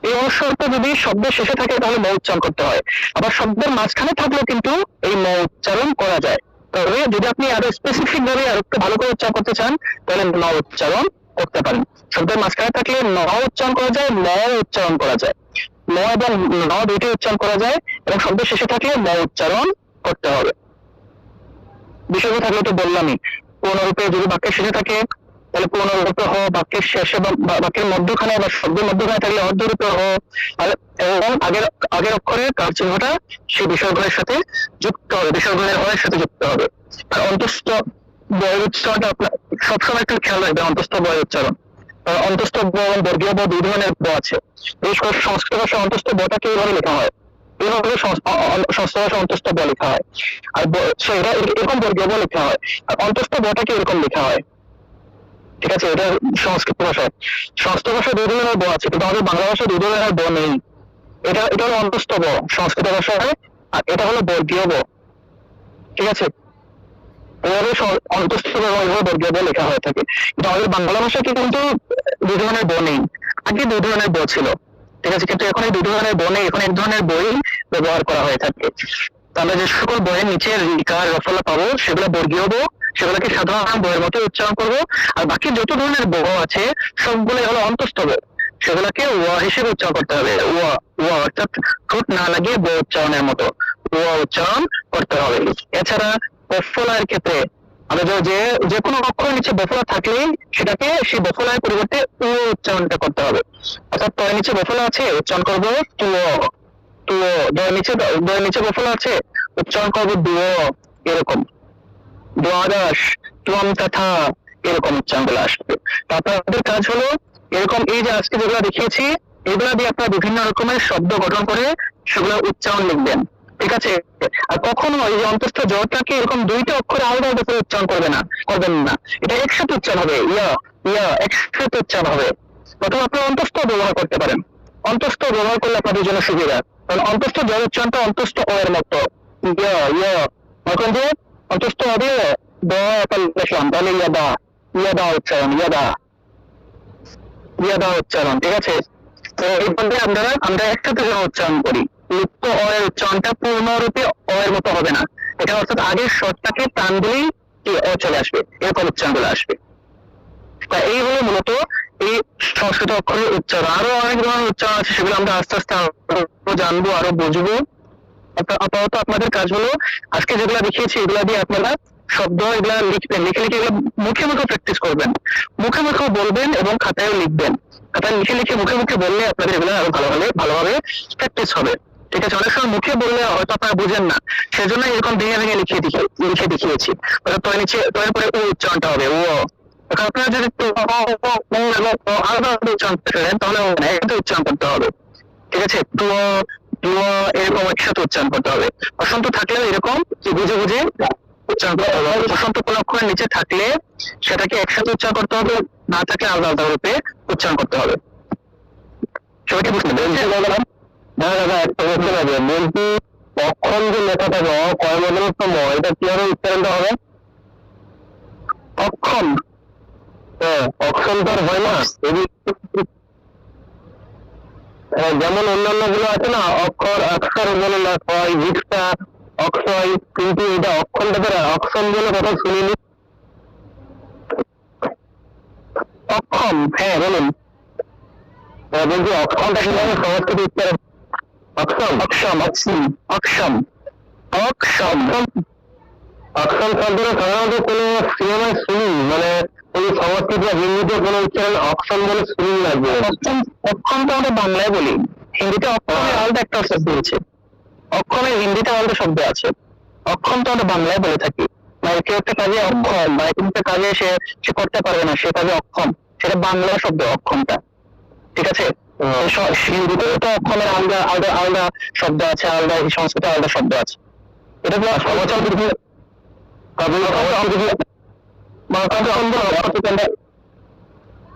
এই অনুস্বরটা যদি শব্দের শেষে থাকে তাহলে ম উচ্চারণ করতে হয়, আবার শব্দের মাঝখানে থাকলেও কিন্তু এই ম উচ্চারণ করা যায়। তবে যদি আপনি আরো স্পেসিফিক ভাবে আর একটু ভালো করে উচ্চারণ করতে চান তাহলে ন উচ্চারণ করতে পারেন। শব্দের মাঝখানে থাকলে ন উচ্চারণ করা যায়, ম উচ্চারণ করা যায়, ম এবং ন দুইটি উচ্চারণ করা যায়, এবং শব্দের শেষে থাকলে ম উচ্চারণ করতে হবে। বিষয় থাকলে তো বললামই, পূর্ণরূপে যদি বাক্যের শেষে থাকে তাহলে পূর্ণরূপে হ, বাক্যের শেষে বা বাক্যের মধ্যখানে বা শব্দের মধ্যখানে থাকলে অর্ধরূপে হ, এবং আগের আগের অক্ষরের কার চিহ্নটা সেই বিসর্গের সাথে যুক্ত হবে, বিসর্গের হয়ের সাথে যুক্ত হবে। আর অন্তস্থ বয়ের উচ্চারণটা আপনার সবসময় একটু খেয়াল রাখবেন, অন্তস্থ বয়ের উচ্চারণ, অন্তস্থ ব এবং বর্গীয় ব দুই ধরনের ব আছে, বিশেষ করে সংস্কৃত ভাষায় অন্তস্থ বটাকে এইভাবে লেখা হয়, এইভাবে সংস্কৃত ভাষায় অন্তস্থ ব লেখা হয়, আর সেটা এরকম বর্গীয় ব লেখা হয়, আর অন্তস্থ বটাকে এরকম লেখা হয়। ঠিক আছে, এটা সংস্কৃত ভাষায়, সংস্কৃত ভাষায় দুই ধরনের ব আছে, কিন্তু আমাদের বাংলা ভাষায় দুই ধরনের ব নেই। এটা হলো অন্তস্থ ব সংস্কৃত ভাষায়, আর এটা হলো বর্গীয় ব ঠিক আছে, এভাবে অন্তস্থ এবং এভাবে বর্গীয় ব লেখা হয়ে থাকে। কিন্তু আমাদের বাংলা ভাষাকে কিন্তু দুই ধরনের ব নেই, আগে দুই ধরনের ব ছিল, ঠিক আছে, কিন্তু এখন এই দুই ধরনের ব নেই, এখন এক ধরনের বই ব্যবহার করা হয়ে থাকে। আমরা যে সকল বইয়ের নিচে রিকার রফলা পাবো সেগুলো বর্গীয় ব, সেগুলোকে সাধারণ বইয়ের মতো উচ্চারণ করবো, আর বাকি যত ধরনের ব আছে সবগুলো হলো অন্তস্থ ব, সেগুলোকে ওয়া হিসেবে উচ্চারণ করতে হবে। ওয়া ওয়া অর্থাৎ ঠোঁট না লাগিয়ে ব উচ্চারণের মতো ওয়া উচ্চারণ করতে হবে। এছাড়া বফলার ক্ষেত্রে আমরা যে যে কোনো অক্ষরের নিচে বফলা থাকলেই সেটাকে সেই বফলার পরিবর্তে উ উচ্চারণটা করতে হবে। অর্থাৎ তয়ের নিচে বফলা আছে উচ্চারণ করবো তুয়, তুয়, দয়ের নিচে বফলা আছে উচ্চারণ করবো দুয়, এরকম দ্বাদশ, ত্বম তথা, এরকম উচ্চারণ গুলো আসবে। আপনাদের কাজ হলো এরকম এই যে আজকে যেগুলো দেখিয়েছি এগুলা দিয়ে আপনারা বিভিন্ন রকমের শব্দ গঠন করে সেগুলো উচ্চারণ লিখবেন, ঠিক আছে। আর কখনো এই যে অন্তস্থ জটাকে এরকম দুইটা অক্ষরে আলাদা আলাদা করে উচ্চারণ করবেন না, এটা একসাথে উচ্চারণ হবে, ইয়া ইয়া একসাথে উচ্চারণ হবে। অথবা আপনারা অন্তস্থ ব্যবহার করতে পারেন, অন্তস্থ ব্যবহার করলে আপনাদের জন্য সুবিধা, কারণ অন্তস্থ জ উচ্চারণটা অন্তস্থ অ এর মতো, ইয়া ইয়া, এখন যে অন্তস্থ হবে দ লিখলাম তাহলে ইয়াদা, ইয়াদা উচ্চারণ, ইয়াদা ইয়াদা উচ্চারণ, ঠিক আছে। তো এইভাবে আমরা একসাথে উচ্চারণ করি, লুপ্ত অ এর উচ্চারণটা পূর্ণরূপে অ এর মতো হবে না, এটা অর্থাৎ আগের স্বরটাকে টান দিলেই অ চলে আসবে, এরকম উচ্চারণ গুলো আসবে। তা এই হলো মূলত এই সংস্কৃত অক্ষরের উচ্চারণ। আরো অনেক ধরনের উচ্চারণ আছে, সেগুলো আমরা আস্তে আস্তে আরো জানবো, আরো বুঝবো। আপাতত আপনাদের কাজ হলো আজকে যেগুলো দেখিয়েছি এগুলা দিয়ে আপনারা শব্দ এগুলা লিখবেন, লিখে লিখে এগুলো মুখে মুখে প্র্যাকটিস করবেন, মুখে মুখে বলবেন এবং খাতায়ও লিখবেন। খাতায় লিখে লিখে মুখে মুখে বললে আপনাদের এগুলো আরো ভালোভাবে প্র্যাকটিস হবে, ঠিক আছে। অনেক সময় মুখে বললে হয়তো আপনারা বুঝেন না, সেজন্য এরকম ভেঙে ভেঙে লিখে দেখিয়েছি। তয়ের পরে ও উচ্চারণটা হবে ও, আপনারা যদি আলাদা উচ্চারণ করেন তাহলে উচ্চারণ করতে হবে, ঠিক আছে। এরকম একসাথে উচ্চারণ করতে হবে। বসন্ত থাকলেও এরকম বুঝে বুঝে উচ্চারণ করতে হবে। বসন্ত কোন অক্ষরের নিচে থাকলে সেটাকে একসাথে উচ্চারণ করতে হবে, না থাকলে আলাদা আলাদা রূপে উচ্চারণ করতে হবে। সবাইকে বুঝতে পেরেছেন? দাদা একটা বলতে হবে, বলছি অক্ষর যে লেখা থাকে কর্মদিনের সময় এটা কিভাবে উচ্চারণটা হবে? অক্ষম, হ্যাঁ অক্ষম তো আর হয় না, যেমন অন্যান্য গুলো আছে না অক্ষর অক্ষর বলে লেখা হয়, ভিক্ষা অক্ষয়, কিন্তু এটা অক্ষরটা দ্বারা অক্ষম বলে কথা শুনিনি। অক্ষম, হ্যাঁ বলুন। বলছি অক্ষমটা কিভাবে সংস্কৃত উচ্চারণ? অক্ষম অক্ষম অক্ষম অক্ষম অক্ষম অক্ষম শব্দটা সাধারণত কোনো সিনেমায় শুনি, মানে ওই সংস্কৃত বা হিন্দিতে কোনো উচ্চারণ অক্ষম বলে শুনি লাগবে। অক্ষম তো আমরা বাংলায় বলি, হিন্দিতে অক্ষমের আলাদা একটা শব্দ আছে, অক্ষমের হিন্দিতে আলাদা শব্দ আছে, অক্ষম তো আমরা বাংলায় বলে থাকি। মানে কেউ একটা কাজে অক্ষম বা একটা কাজে সে করতে পারবে না, সে কাজে অক্ষম, সেটা বাংলা শব্দ অক্ষমটা, ঠিক আছে। হিন্দিতে তো অক্ষমের আলাদা আলাদা আলাদা শব্দ আছে, আলাদা সংস্কৃতে আলাদা শব্দ আছে। এটা তো সমাচার যদি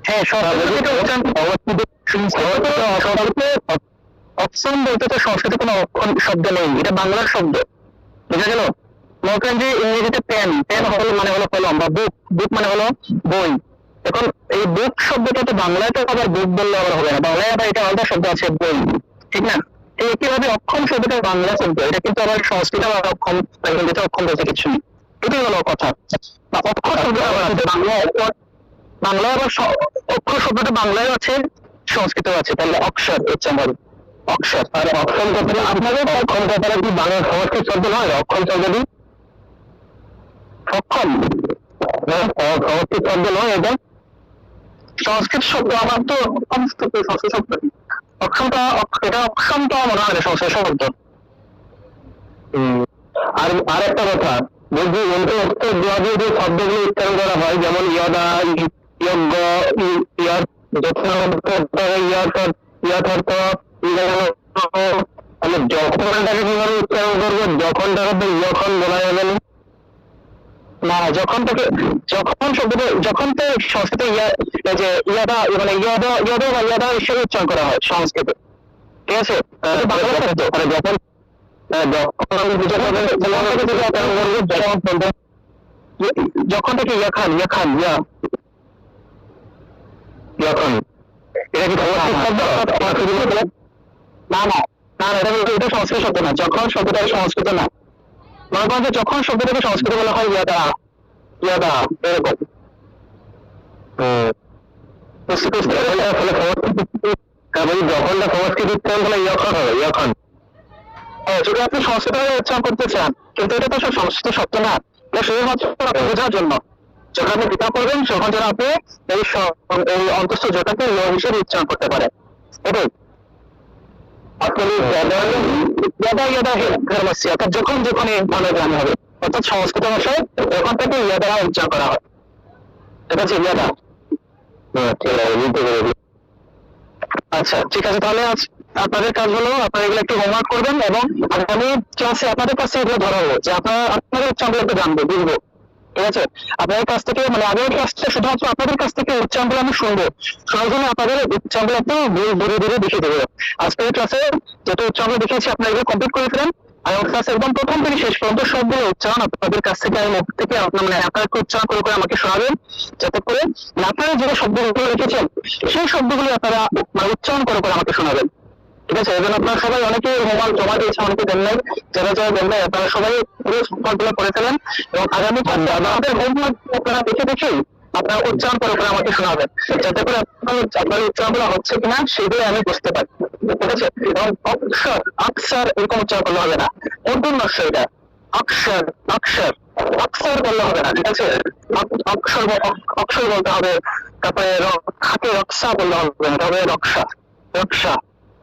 হ্যাঁ অপশন বলতে তো সংস্কৃতে কোনো অক্ষর শব্দ নেই, এটা বাংলার শব্দ, বুঝা গেল। মনে করেন যে ইংরেজিতে পেন, পেন হলো মানে হলো কলম, বা বুক, বুক মানে হলো বই। এখন এই বুক শব্দটা তো বাংলায় তো আবার বুক বললে আবার হবে না, বাংলায় আবার এটা আলাদা শব্দ আছে বই, ঠিক না। একইভাবে অক্ষম শব্দটা বাংলা শব্দ, এটা কিন্তু আবার সংস্কৃত আবার অক্ষম, হিন্দিতে অক্ষম বলতে কিছু নেই, এটাই হলো কথা। বা অক্ষর শব্দ বাংলায় আবার অক্ষর শব্দটা বাংলায় আছে, সংস্কৃতেও আছে, তাহলে অক্ষর হচ্ছে আমার অক্ষর। আর অক্ষম কথাটা আপনাদের অক্ষম কথাটা কি বাংলা সংস্কৃত শব্দ নয়? অক্ষম শব্দটি অক্ষম সংস্কৃত শব্দ নয়, এটা সংস্কৃত শব্দ। আমার তো সংস্কৃত শব্দ অক্ষমটা, এটা অক্ষমটা মনে হয় সংস্কৃত শব্দ। আর একটা কথা বলছি, যে শব্দগুলো উচ্চারণ করা হয় যেমন ইয়দা, যজ্ঞ, আমি যখনটাকে কিভাবে উচ্চারণ করবো? যখনটাকে তো যখন বলা যাবে না, যখন শব্দটা যখন তো সংস্কৃতে ইয়াদা মানে ইয়াদা হিসেবে উচ্চারণ করা হয় সংস্কৃতে, ঠিক আছে। যখন যখন থেকে ইয়াখান ইয়াখান ইয়া ইয়াখান এটা কি না না না এটা সংস্কৃত শব্দ না। যখন শব্দটা সংস্কৃত না, মনে করেন যে যখন শব্দটাকে সংস্কৃত বলা হয় ইয়াদা ইয়াদা এরকম। যখনটা সংস্কৃত উচ্চারণ হলে ইয়খন হবে ইয়খন। যদি আপনি সংস্কৃত উচ্চারণ করতে চান, কিন্তু এটা তো সব সংস্কৃত শব্দ না, এটা শুধুমাত্র বোঝার জন্য। যখন আপনি গীতা করবেন তখন যেন আপনি এই অন্তস্থ জটাকে ল হিসেবে উচ্চারণ করতে পারেন। এটাই অর্থাৎ যখন যখন ভালো জ্ঞান হবে, অর্থাৎ সংস্কৃত ভাষায় যখন থেকে ইয়াদা উচ্চারণ করা হয়। ঠিক আছে ইয়াদা। আচ্ছা ঠিক আছে, তাহলে আপনাদের কাজ হলো আপনারা এগুলো একটু হোমওয়ার্ক করবেন এবং আগামী ক্লাসে আপনাদের কাছে এগুলো ধরা হলো যে আপনাদের উচ্চারণগুলো একটু জানবো বুঝবো। ঠিক আছে, আপনাদের কাছ থেকে মানে আগের ক্লাসটা শুধুমাত্র আপনাদের কাছ থেকে উচ্চারণগুলো আমি শুনবো, শোনার জন্য আপনাদের উচ্চারণগুলো একটু ধীরে ধীরে দেখিয়ে দেবো। আজকের ক্লাসে যত উচ্চারণ দেখিয়েছি আপনারা এগুলো কমপ্লিট করে ফেলেন। আর ক্লাস একদম প্রথম থেকে শেষ পর্যন্ত সবগুলো উচ্চারণ আপনাদের কাছ থেকে আমি মুখ থেকে মানে আপনারা উচ্চারণ করে আমাকে শোনাবেন, যাতে করে আপনারা যে শব্দগুলো রেখেছেন সেই শব্দগুলো আপনারা মানে উচ্চারণ করে আমাকে শোনাবেন। ঠিক আছে, এজন্য আপনারা সবাই অনেকে হোমওয়ার্ক জমা দিয়েছে, অনেকে দেন নাই, যারা যারা দেন নাই আপনারা সবাই পুরো হোমওয়ার্কগুলো করে ফেলেন এবং আগামী ক্লাসে আপনাদের হোমওয়ার্ক আপনারা দেখে দেখেই আপনারা উচ্চারণ করে আমাকে শোনাবেন, যাতে করে আপনার উচ্চারণগুলো হচ্ছে কিনা সেগুলো আমি বুঝতে পারি। ঠিক আছে, এবং অক্ষর অক্ষর এরকম উচ্চারণ করলে হবে না, অর্ধনস্য এটা অক্ষর অক্ষর অক্ষর বললে হবে না। ঠিক আছে, অক্ষর অক্ষর বলতে হবে, তারপরে হাতে রক্ষা বললে হবে না, তবে রক্ষা রক্ষা।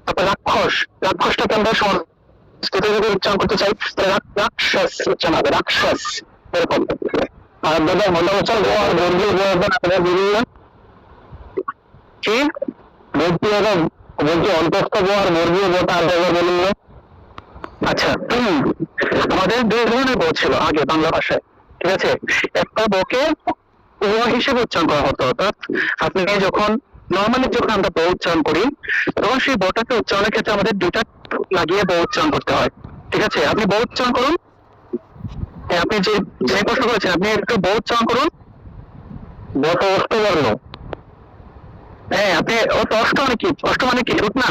তারপরে রাক্ষস, রাক্ষসটাকে আমরা সংস্কৃত যদি উচ্চারণ করতে চাই তাহলে রাক্ষস উচ্চারণ হবে, রাক্ষস এরকম। আর দাদা মনে হচ্ছে কি বলছি অন্তস্থ আর বর্গীয় বোটা বলুন। আচ্ছা, আমাদের দুই ধরনের বউ ছিল আগে বাংলা ভাষায়। ঠিক আছে, একটা বউকে হিসেবে উচ্চারণ করা হতো, অর্থাৎ আপনি যখন নর্মালি যখন আমরা ব উচ্চারণ করি তখন সেই বটাকে উচ্চারণের ক্ষেত্রে আমাদের দুইটা লাগিয়ে ব উচ্চারণ করতে হয়। ঠিক আছে, আপনি ব উচ্চারণ করুন, আপনি যে যে প্রশ্ন করেছেন আপনি একটু ব উচ্চারণ করুন। বট অষ্টবর্ণ, হ্যাঁ আপনি অষ্ট মানে কি? অষ্ট মানে কি ঠোঁট না?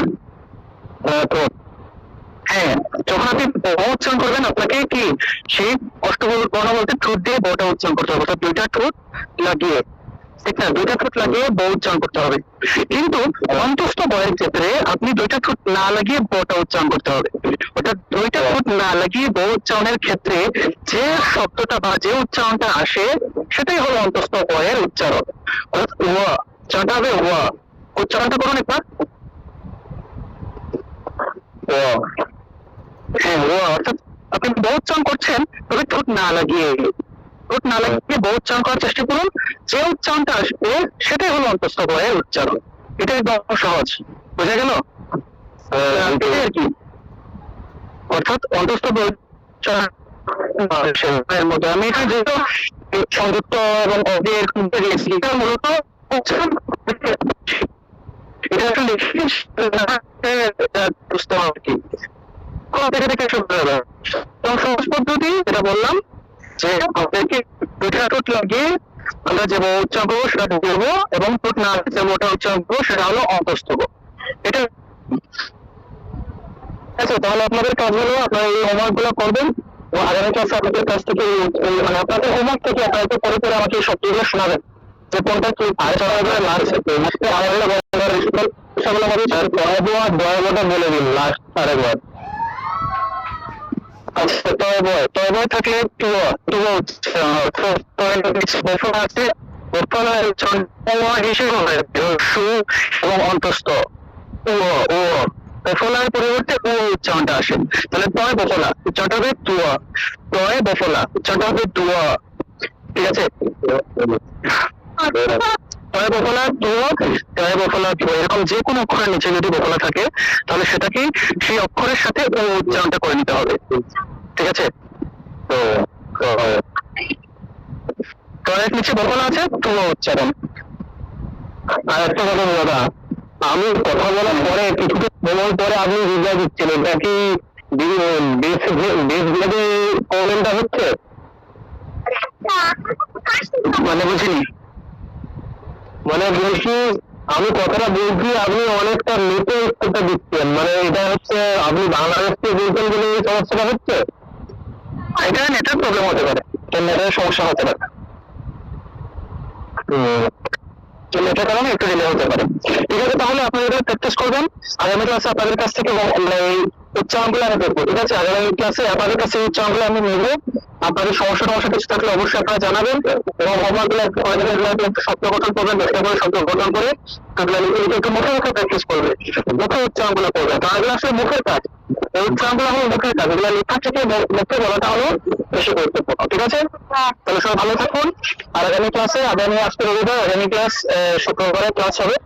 হ্যাঁ, যখন আপনি ব উচ্চারণ করবেন আপনাকে কি সেই অষ্টবর্ণ বলতে ঠোঁট দিয়ে বটা উচ্চারণ করতে হবে, অর্থাৎ দুইটা ঠোঁট লাগিয়ে, ঠিক না, দুইটা ঠোঁট লাগিয়ে ব উচ্চারণ করতে হবে। কিন্তু অন্তস্থ বয়ের ক্ষেত্রে আপনি দুইটা ঠোঁট না লাগিয়ে বটা উচ্চারণ করতে হবে। অর্থাৎ দুইটা ঠোঁট না লাগিয়ে ব উচ্চারণের ক্ষেত্রে যে শব্দটা বা যে উচ্চারণটা আসে সেটাই হলো অন্তস্থ বয়ের উচ্চারণ। অর্থাৎ উচ্চারণটা হবে উচ্চারণটা করুন একবার। হ্যাঁ, অর্থাৎ আপনি ব উচ্চারণ করছেন তবে ঠোঁট না লাগিয়ে, ঠোঁট না লাগিয়ে ব উচ্চারণ করার চেষ্টা করুন, যে উচ্চারণটা আসবে সেটাই হলো অন্তস্থ বয়ের উচ্চারণ। এটা একদম সহজ, বোঝা গেল আর কি? অর্থাৎ অন্তস্থ বয় উচ্চারণের মধ্যে আমি এটা যেহেতু সংযুক্ত এবং এটা মূলত এটা আসলে বুঝতে হবে কি সহজ পদ্ধতি যেটা বললাম যে আপনাকে দুইটা ঠোঁট লাগিয়ে আমরা যে উচ্চারণ করবো সেটা বলবো এবং ঠোঁট না যে ওটা উচ্চারণ করবো সেটা হলো অন্তস্থ। এটা আচ্ছা, তাহলে আপনাদের কাজ হলো আপনারা এই হোমওয়ার্ক গুলো করবেন এবং আগামী ক্লাসে আপনাদের কাছ থেকে মানে আপনাদের হোমওয়ার্ক থেকে আপনারা একটু পরে পরে আমাকে সবগুলো শোনাবেন যে কোনটা কি বলে দিন লাস্ট আরেকবার। আচ্ছা, তবে থাকলে আছে এবং অন্তস্থ বফলার পরিবর্তে ও উচ্চারণটা আসে, তাহলে তয় বফলা উচ্চারণটা হবে তুয়া, তয় বফলা উচ্চারণটা হবে তুয়া। ঠিক আছে, তয় বফলা তুয়া, তয় বফলা তুয়া, এরকম যে কোনো অক্ষরের নিচে যদি বফলা থাকে তাহলে সেটাকে সেই অক্ষরের সাথে ও উচ্চারণটা করে নিতে হবে। ঠিক আছে, তো তয়ের নিচে বফলা আছে তুয়া উচ্চারণ। আর একটা কথা দাদা, আমি কথা বলার পরে কিছুটা সময় পরে আপনি রিপ্লাই দিচ্ছেন, এটা কি বীজগুলোকে প্রবলেমটা হচ্ছে, মানে বুঝিনি, মানে বলছি আমি কথাটা বলছি আপনি অনেকটা নেটে উত্তরটা দিচ্ছেন, মানে এটা হচ্ছে আপনি বাংলাদেশ থেকে বলছেন বলে এই সমস্যাটা হচ্ছে। এটা নেটের প্রবলেম হতে পারে, নেটের সমস্যা হতে পারে, নেটের কারণে একটু ডিলে হতে পারে। ঠিক আছে, তাহলে আপনারা এটা প্র্যাকটিস করবেন। আগামী ক্লাসে আপনাদের কাছ থেকে এই উচ্চারণগুলো আমি দেখবো। ঠিক আছে, আগামী ক্লাসে আপনাদের কাছে উচ্চারণগুলো আমি নেবো। আপনাদের সমস্যা কিছু থাকলে অবশ্যই আপনারা জানাবেন, এবং হোমওয়ার্কগুলো একটু শব্দ গঠন করবেন, চেষ্টা করে শব্দ গঠন করে একটু মুখে মুখে প্র্যাকটিস করবে, মুখে উচ্চারণগুলো করবে, কারণ এগুলো আসলে মুখের কাজ। এই উচ্চারণগুলো হলো মুখের কাজ, এগুলো লেখা থেকে মুখে বলাটা হলো বেশি গুরুত্বপূর্ণ। ঠিক আছে, তাহলে সবাই ভালো থাকুন। আর আগামী ক্লাসে, আগামী আজকে রবিবার, আগামী ক্লাস শুক্রবারে ক্লাস হবে।